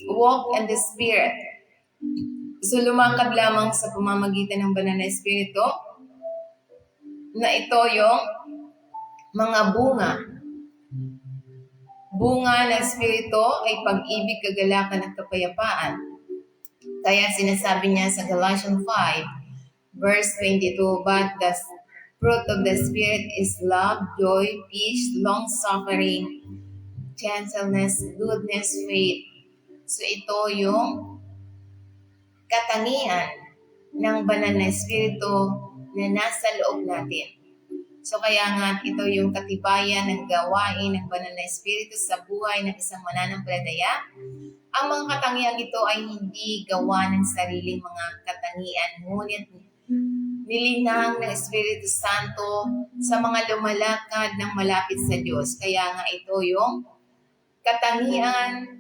walk in the Spirit. So lumakad lamang sa pamamagitan ng banal na Espiritu na ito yung mga bunga. Bunga ng Espiritu ay pag-ibig, kagalakan at kapayapaan. Kaya sinasabi niya sa Galatians 5, verse 22, but the fruit of the Spirit is love, joy, peace, long-suffering, gentleness, goodness, faith. So ito yung katangian ng banal na Espiritu na nasa loob natin. So kaya nga ito yung katibayan ng gawain ng banal na Espiritu sa buhay ng isang mananampalataya. Ang mga katangian ito ay hindi gawa ng sariling mga katangian, ngunit nilinang ng Espiritu Santo sa mga lumalakad ng malapit sa Diyos. Kaya nga ito yung katangian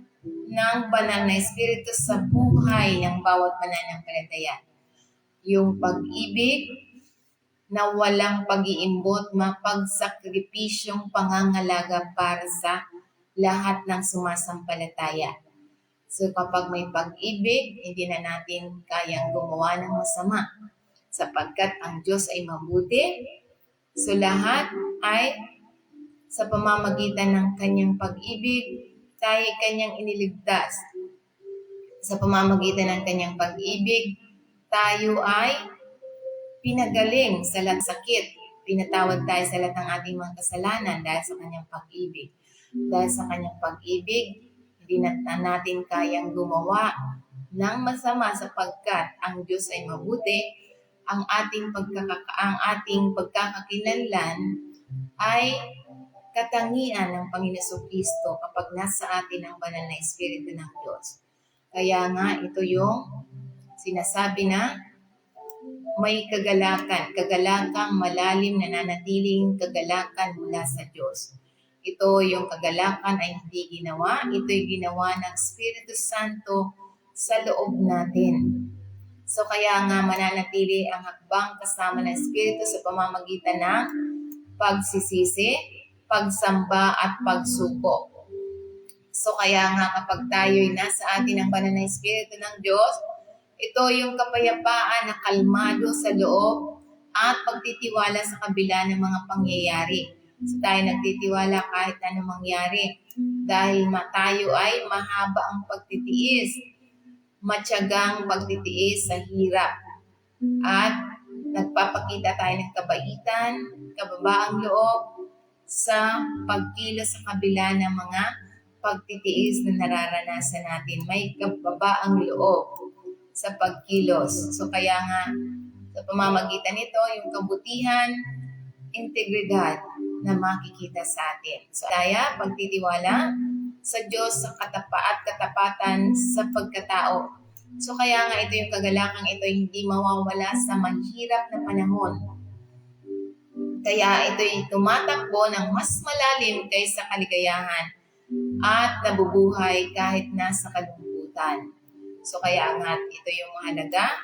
ng banal na Espiritu sa buhay ng bawat mananampalataya. Yung pag-ibig na walang pag-iimbot, mapagsakripisyong pangangalaga para sa lahat ng sumasampalataya. So kapag may pag-ibig, hindi na natin kayang gumawa ng masama sapagkat ang Diyos ay mabuti. So lahat ay sa pamamagitan ng kanyang pag-ibig, tayo kanyang iniligtas. Sa pamamagitan ng kanyang pag-ibig, tayo ay pinagaling sa lahat ng sakit. Pinatawad tayo sa lahat ng ating mga kasalanan dahil sa kanyang pag-ibig. Dahil sa kanyang pag-ibig, hindi na natin kayang gumawa ng masama sapagkat ang Diyos ay mabuti. Ang ating pagkakakilanlan ay katangian ng Panginoon Kristo kapag nasa atin ang banal na Espiritu ng Diyos. Kaya nga ito yung sinasabi na may kagalakang malalim na nanatiling kagalakan mula sa Diyos. Ito yung kagalakan ay hindi ginawa, ito'y ginawa ng Espiritu Santo sa loob natin. So kaya nga mananatili ang hakbang kasama ng Espiritu sa pamamagitan ng pagsisisi, pagsamba at pagsuko. So kaya nga kapag tayo'y nasa atin ang banal na Espiritu ng Diyos, ito yung kapayapaan na kalmado sa loob at pagtitiwala sa kabila ng mga pangyayari. So tayo nagtitiwala kahit anong mangyari dahil tayo ay mahaba ang pagtitiis, matyagang pagtitiis sa hirap. At nagpapakita tayo ng kabaitan, kababaang loob sa pagkilos sa kabila ng mga pagtitiis na nararanasan natin. May kababaang loob sa pagkilos. So kaya nga, sa pamamagitan nito, yung kabutihan, integridad na makikita sa atin. So kaya, pagtitiwala sa Diyos sa katapatan sa pagkatao. So kaya nga ito yung kagalakang ito hindi mawawala sa mahirap na panahon. Kaya ito'y tumatakbo ng mas malalim kaysa kaligayahan at nabubuhay kahit nasa kalungkutan. So kaya nga ito yung mahalaga.